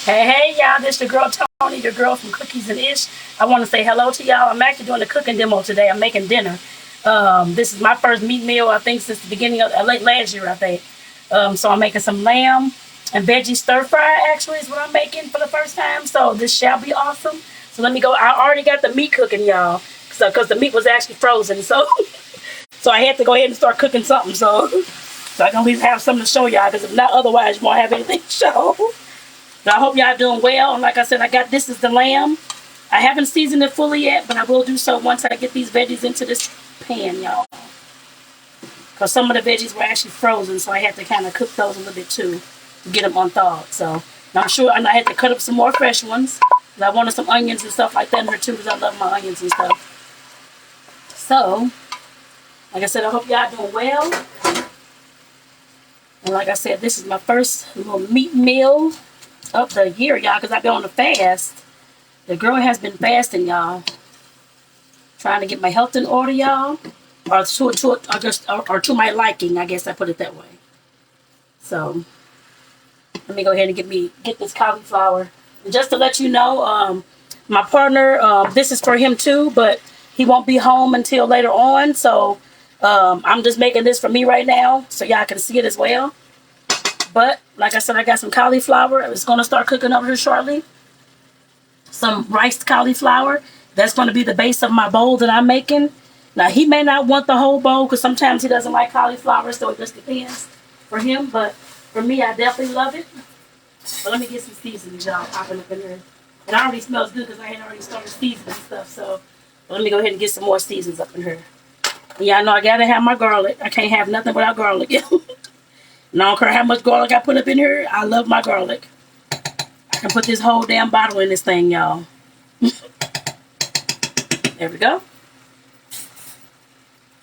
Hey, y'all, this your girl Tony, your girl from Cookies and Ish. I want to say hello to y'all. I'm actually doing a cooking demo today. I'm making dinner. This is my first meat meal, I think, since the beginning of late last year, I think. So I'm making some lamb and veggie stir fry, actually, is what I'm making for the first time. So this shall be awesome. So let me go. I already got the meat cooking, y'all, because the meat was actually frozen. So so I had to go ahead and start cooking something. So I can at least have something to show y'all, because if not, otherwise you won't have anything to show. But I hope y'all doing well. And like I said, this is the lamb. I haven't seasoned it fully yet, but I will do so once I get these veggies into this pan, y'all. Because some of the veggies were actually frozen, so I had to kind of cook those a little bit too to get them unthawed. So I'm sure I had to cut up some more fresh ones. I wanted some onions and stuff like that in there too, because I love my onions and stuff. So, like I said, I hope y'all doing well. And like I said, this is my first little meat meal of the year, y'all, because I've been on a fast. The girl has been fasting, y'all. Trying to get my health in order, y'all. Or to my liking, I guess I put it that way. So, let me go ahead and get this cauliflower. And just to let you know, my partner, this is for him too, but he won't be home until later on. So, I'm just making this for me right now, so y'all can see it as well. But, like I said, I got some cauliflower. It's going to start cooking over here shortly. Some riced cauliflower. That's going to be the base of my bowl that I'm making. Now, he may not want the whole bowl, because sometimes he doesn't like cauliflower, so it just depends for him. But for me, I definitely love it. But let me get some seasonings, y'all, popping up in here. It already smells good, because I had already started seasoning stuff. So let me go ahead and get some more seasonings up in here. And y'all know I got to have my garlic. I can't have nothing without garlic. And I don't care how much garlic I put up in here. I love my garlic. I can put this whole damn bottle in this thing, y'all. There we go.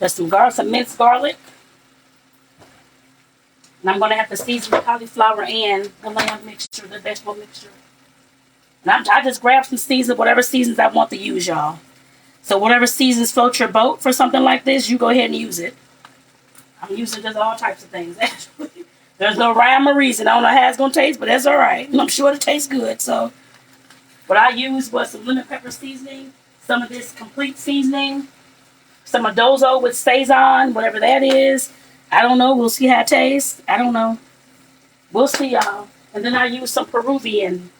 There's some minced garlic. And I'm going to have to season the cauliflower and the lamb mixture, the vegetable mixture. And I just grab some seasons, whatever seasons I want to use, y'all. So whatever seasons float your boat for something like this, you go ahead and use it. I'm using just all types of things, actually. There's no rhyme or reason. I don't know how it's going to taste, but that's all right. I'm sure it tastes good. So what I used was some lemon pepper seasoning, some of this complete seasoning, some Adozo with Saison, whatever that is. I don't know. We'll see how it tastes. I don't know. We'll see, y'all. And then I used some Peruvian.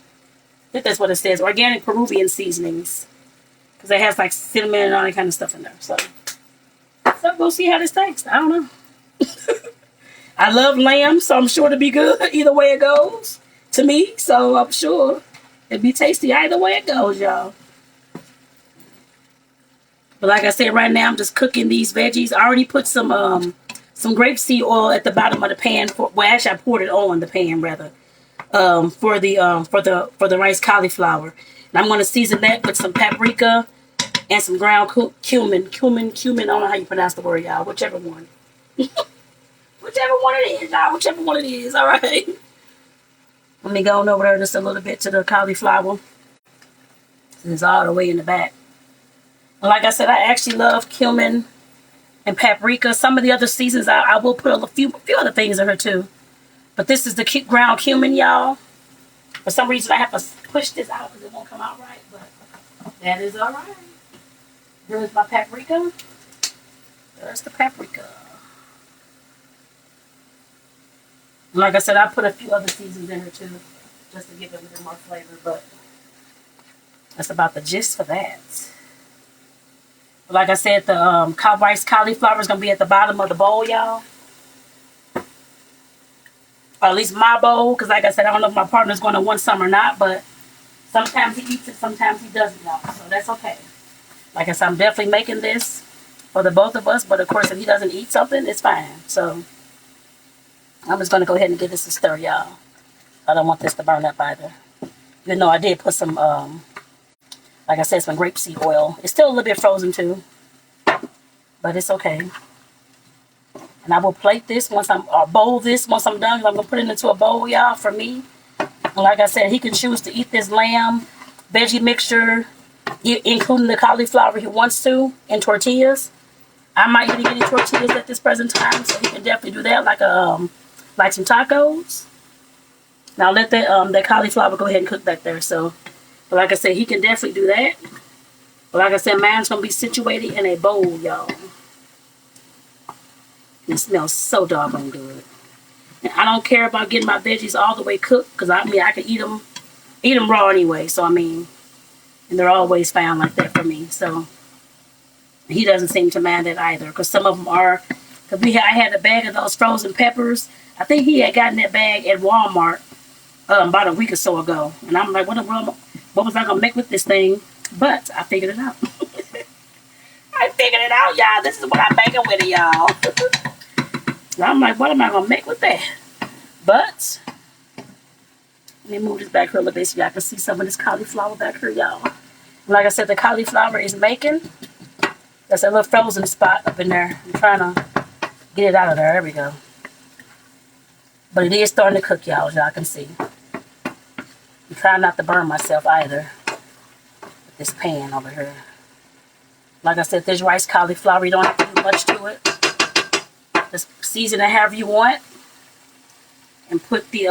I think that's what it says. Organic Peruvian seasonings. Because it has like cinnamon and all that kind of stuff in there. So we'll see how this tastes. I don't know. I love lamb, so I'm sure it'll be good either way it goes to me. So I'm sure it'll be tasty either way it goes, y'all. But like I said, right now I'm just cooking these veggies. I already put some grapeseed oil at the bottom of the pan. Actually, I poured it on the pan rather. For the rice cauliflower. And I'm going to season that with some paprika and some ground cumin. Cumin. I don't know how you pronounce the word, y'all. Whichever one. Whichever one it is, y'all. Whichever one it is. All right. Let me go on over there just a little bit to the cauliflower. It's all the way in the back. And like I said, I actually love cumin and paprika. Some of the other seasons, I will put a few other things in her too. But this is the ground cumin, y'all. For some reason, I have to push this out because it won't come out right. But that is all right. Here's my paprika. There's the paprika. Like I said, I put a few other seasons in her too, just to give it a little more flavor. But that's about the gist for that. But like I said, the rice cauliflower is going to be at the bottom of the bowl, y'all. Or at least my bowl, because like I said, I don't know if my partner's going to want some or not, but sometimes he eats it, sometimes he doesn't, y'all. So that's okay. Like I said, I'm definitely making this for the both of us, but of course, if he doesn't eat something, it's fine. So I'm just going to go ahead and give this a stir, y'all. I don't want this to burn up either. Even though I did put some, like I said, some grapeseed oil. It's still a little bit frozen too, but it's okay. And I will plate this bowl this once I'm done. I'm going to put it into a bowl, y'all, for me. And like I said, he can choose to eat this lamb veggie mixture, including the cauliflower he wants to, and tortillas. I might even get any tortillas at this present time, so he can definitely do that, like some tacos. Now let that cauliflower go ahead and cook back there. So, but like I said, he can definitely do that. But like I said, mine's gonna be situated in a bowl, y'all. It smells so doggone good. And I don't care about getting my veggies all the way cooked, because I mean I can eat them raw anyway. So I mean, and they're always found like that for me. So he doesn't seem to mind that either, because some of them are. Because I had a bag of those frozen peppers. I think he had gotten that bag at Walmart about a week or so ago, and I'm like, what was I gonna make with this thing? But I figured it out. I figured it out, y'all. This is what I'm making with it, y'all. So I'm like, what am I gonna make with that? But let me move this back here a little bit so y'all can see some of this cauliflower back here, y'all. Like I said, the cauliflower is making. There's a little frozen spot up in there. I'm trying to get it out of there. There we go. But it is starting to cook, y'all, as y'all can see. I'm trying not to burn myself either with this pan over here. Like I said, this rice cauliflower, you don't have to do much to it. Just season it however you want. And put the,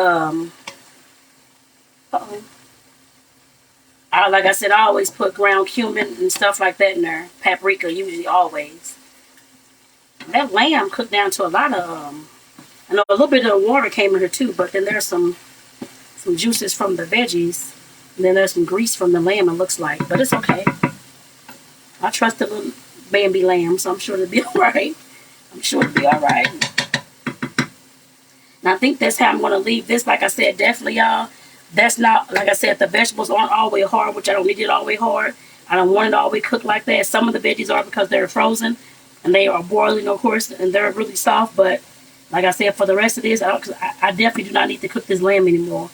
like I said, I always put ground cumin and stuff like that in there. Paprika, usually, always. That lamb cooked down to a lot of, I know a little bit of the water came in here too, but then there's some juices from the veggies. And then there's some grease from the lamb, it looks like. But it's okay. I trust the little Bambi lamb, so I'm sure it'll be alright. I'm sure it'll be alright. And I think that's how I'm going to leave this. Like I said, definitely, y'all. That's not, like I said, the vegetables aren't all the way hard, which I don't need it all the way hard. I don't want it all the way cooked like that. Some of the veggies are because they're frozen. And they are boiling, of course, and they're really soft. But like I said, for the rest of this, I definitely do not need to cook this lamb anymore.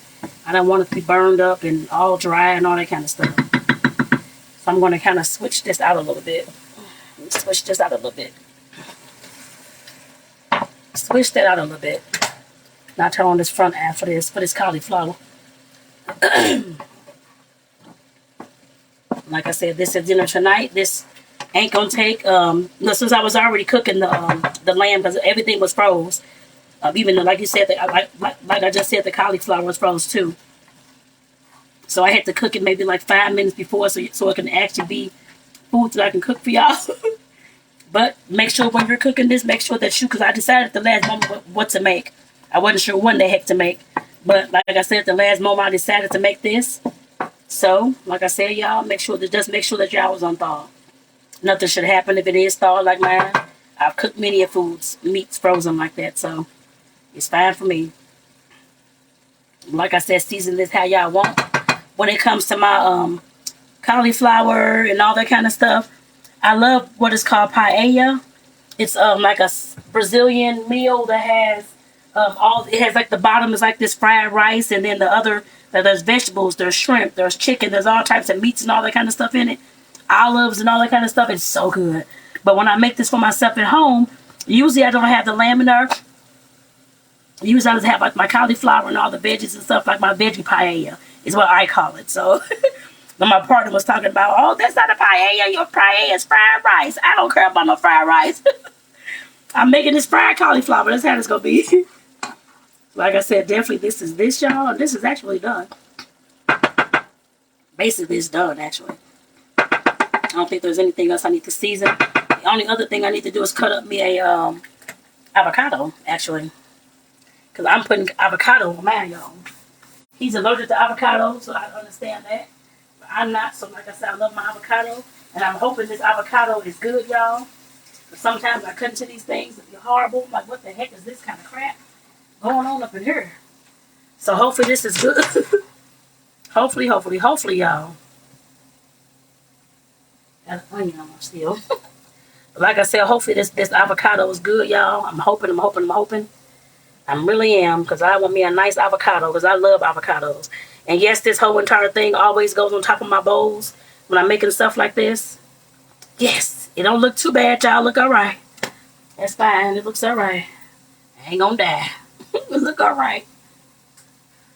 I don't want it to be burned up and all dry and all that kind of stuff. So I'm going to kind of switch this out a little bit. Switch this out a little bit. Switch that out a little bit. Now turn on this front half for this cauliflower. Like I said, this is dinner tonight. This ain't gonna take since I was already cooking the lamb, because everything was froze. Even though, like you said, like I just said, the cauliflower was froze too. So I had to cook it maybe like 5 minutes before, so it can actually be food that I can cook for y'all. But make sure when you're cooking this, make sure that because I decided at the last moment what to make. I wasn't sure what the heck to make, but like I said, at the last moment I decided to make this. So, like I said, y'all, make sure that y'all was unthawed. Nothing should happen if it is thawed like mine. I've cooked many of meats frozen like that, so it's fine for me. Like I said, season this how y'all want. When it comes to my cauliflower and all that kind of stuff, I love what is called paella. It's like a Brazilian meal that has it has like the bottom is like this fried rice, and then the other there's vegetables, there's shrimp, there's chicken, there's all types of meats and all that kind of stuff in it. Olives and all that kind of stuff. It's so good. But when I make this for myself at home, usually I don't have the lamb in there. Usually I just have like my cauliflower and all the veggies and stuff, like my veggie paella is what I call it. So my partner was talking about, oh, that's not a paella. Your paella is fried rice. I don't care about no fried rice. I'm making this fried cauliflower. That's how it's going to be. Like I said, definitely this is this, y'all. And this is actually done. Basically, it's done, actually. I don't think there's anything else I need to season. The only other thing I need to do is cut up me a avocado, actually. Because I'm putting avocado on mine, y'all. He's allergic to avocado, so I understand that. But I'm not, so like I said, I love my avocado. And I'm hoping this avocado is good, y'all. But sometimes I cut into these things and they're horrible. I'm like, what the heck is this kind of crap going on up in here? So hopefully this is good. hopefully, y'all. Got an onion on my still. Like I said, hopefully this avocado is good, y'all. I'm hoping. I really am, because I want me a nice avocado, because I love avocados. And yes, this whole entire thing always goes on top of my bowls when I'm making stuff like this. Yes, it don't look too bad, y'all. Look all right. That's fine. It looks all right. I ain't gonna die. It look all right.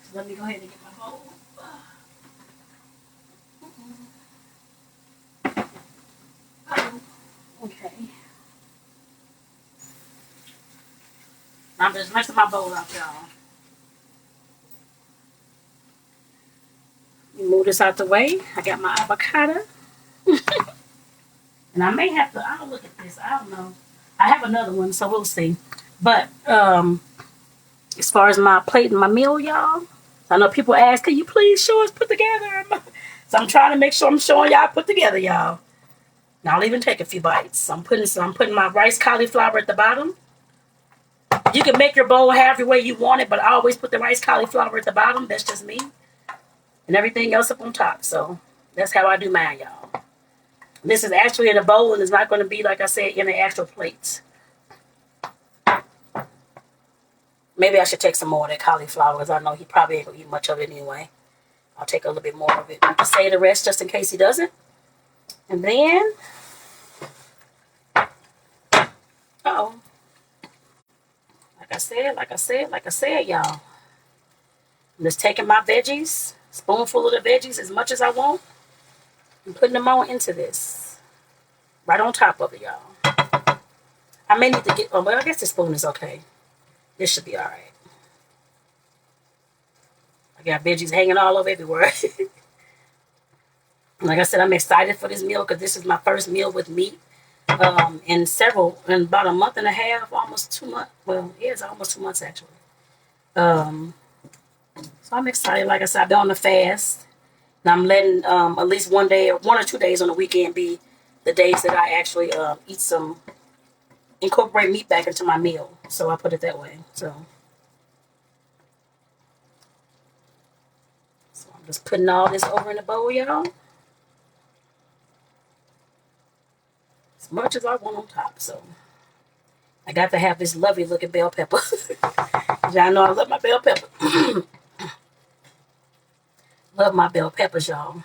So let me go ahead and get my bowl. Okay. I'm just rinsing my bowl out, y'all. Move this out the way. I got my avocado. And I may have to, I'll look at this. I don't know. I have another one, so we'll see. But as far as my plate and my meal, y'all, I know people ask, can you please show us put together? So I'm trying to make sure I'm showing y'all put together, y'all. Now I'll even take a few bites. I'm putting my rice cauliflower at the bottom. You can make your bowl however way you want it, but I always put the rice cauliflower at the bottom. That's just me. And everything else up on top. So that's how I do mine, y'all. This is actually in a bowl and it's not going to be, like I said, in the actual plates. Maybe I should take some more of that cauliflower because I know he probably ain't going to eat much of it anyway. I'll take a little bit more of it. I can save the rest just in case he doesn't. And then, uh-oh. Like I said, y'all. I'm just taking my veggies, spoonful of the veggies as much as I want, and putting them on into this. Right on top of it, y'all. I may need to get, well, I guess the spoon is okay. This should be all right. I got veggies hanging all over everywhere. Like I said, I'm excited for this meal because this is my first meal with meat in about a month and a half, almost 2 months. Well, yeah, it's almost 2 months actually. So I'm excited. Like I said, I've been on the fast. And I'm letting at least 1 or 2 days on the weekend be the days that I actually incorporate meat back into my meal. So I put it that way. So I'm just putting all this over in the bowl, y'all. As much as I want on top. So I got to have this lovely looking bell pepper. Y'all know I love my bell pepper. Love my bell peppers, y'all.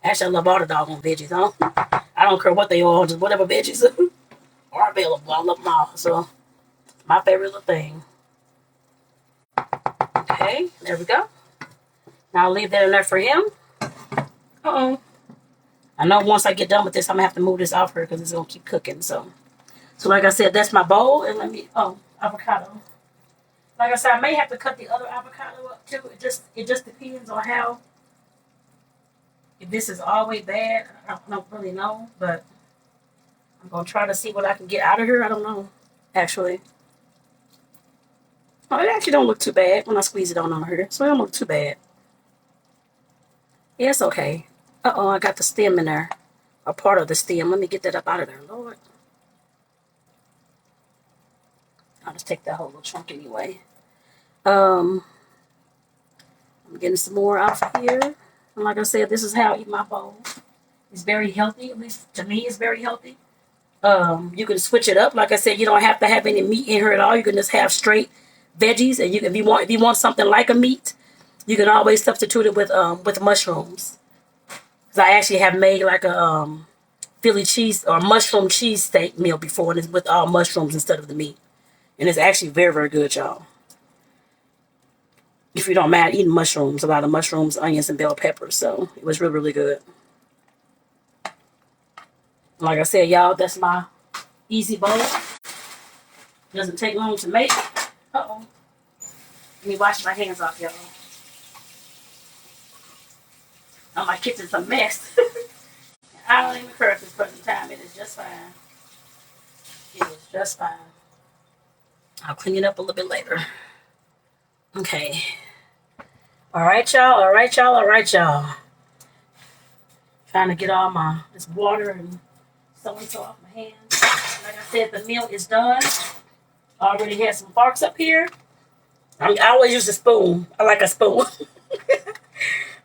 Actually, I love all the doggone veggies. I don't care what they are, just whatever veggies are available. I love them all. So my favorite little thing. Okay, there we go. Now I'll leave that in there for him. Uh-oh. I know once I get done with this, I'm going to have to move this off her because it's going to keep cooking. So like I said, that's my bowl. And avocado. Like I said, I may have to cut the other avocado up too. It just depends on how. If this is all the way bad, I don't really know. But I'm going to try to see what I can get out of here. I don't know, actually. Oh, it actually don't look too bad when I squeeze it on her. So it don't look too bad. Yeah, it's okay. Uh-oh, I got the stem in there. A part of the stem. Let me get that up out of there, Lord. I'll just take that whole little chunk anyway. I'm getting some more off here. And like I said, this is how I eat my bowl. It's very healthy. At least to me, it's very healthy. You can switch it up. Like I said, you don't have to have any meat in here at all. You can just have straight veggies. And if you want something like a meat, you can always substitute it with mushrooms. Because I actually have made like a Philly cheese or mushroom cheese steak meal before, and it's with all mushrooms instead of the meat. And it's actually very, very good, y'all. If you don't mind eating mushrooms, a lot of mushrooms, onions, and bell peppers. So it was really, really good. Like I said, y'all, that's my easy bowl. Doesn't take long to make. Uh-oh. Let me wash my hands off, y'all. Oh, my kitchen's a mess. I don't even care at this present time. It is just fine. It is just fine. I'll clean it up a little bit later. Okay. All right, y'all. Trying to get all this water and so off my hands. Like I said, the meal is done. I already had some forks up here. I always use a spoon. I like a spoon.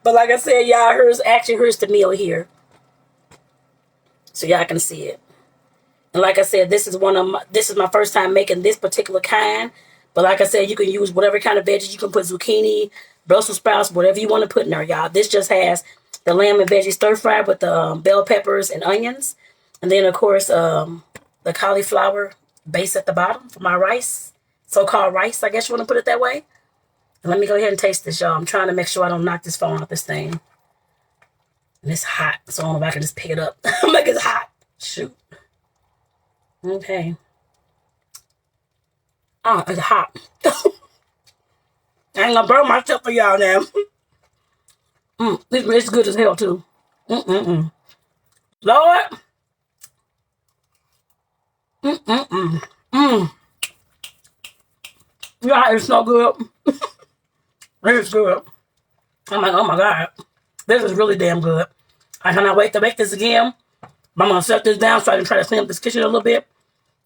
But like I said, y'all, here's the meal here. So y'all can see it. And like I said, this is my first time making this particular kind. But like I said, you can use whatever kind of veggies. You can put zucchini, Brussels sprouts, whatever you want to put in there, y'all. This just has the lamb and veggie stir fry with the bell peppers and onions. And then, of course, the cauliflower base at the bottom for my rice. So-called rice, I guess you want to put it that way. And let me go ahead and taste this, y'all. I'm trying to make sure I don't knock this phone off this thing. And it's hot, so I don't know if I can just pick it up. I'm like, it's hot. Shoot. Okay. Oh, it's hot. I ain't gonna burn myself for y'all now. It's good as hell, too. Lord. Yeah, it's so good. It's good. I'm like, oh my God. This is really damn good. I cannot wait to make this again. I'm going to set this down so I can try to clean up this kitchen a little bit.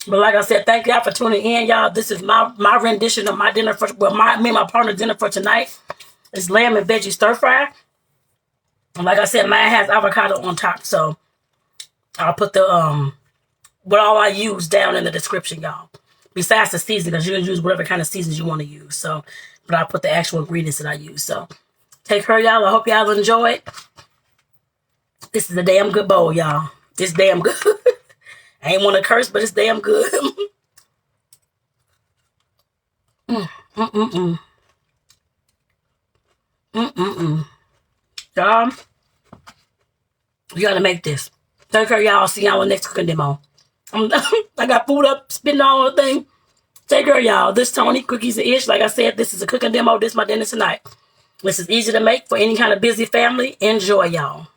But like I said, thank y'all for tuning in, y'all. This is my rendition of my dinner for, well, me and my partner's dinner for tonight. It's lamb and veggie stir fry. And like I said, mine has avocado on top. So I'll put the, what all I use down in the description, y'all. Besides the seasoning, you can use whatever kind of seasons you want to use. So, but I'll put the actual ingredients that I use. So take care, y'all. I hope y'all enjoy it. This is a damn good bowl, y'all. It's damn good. I ain't want to curse, but it's damn good. Y'all, you gotta make this. Take care, y'all. See y'all in the next cooking demo. I got food up, spitting all the thing. Take care, y'all. This Tony, Cookies and Ish. Like I said, this is a cooking demo. This is my dinner tonight. This is easy to make for any kind of busy family. Enjoy, y'all.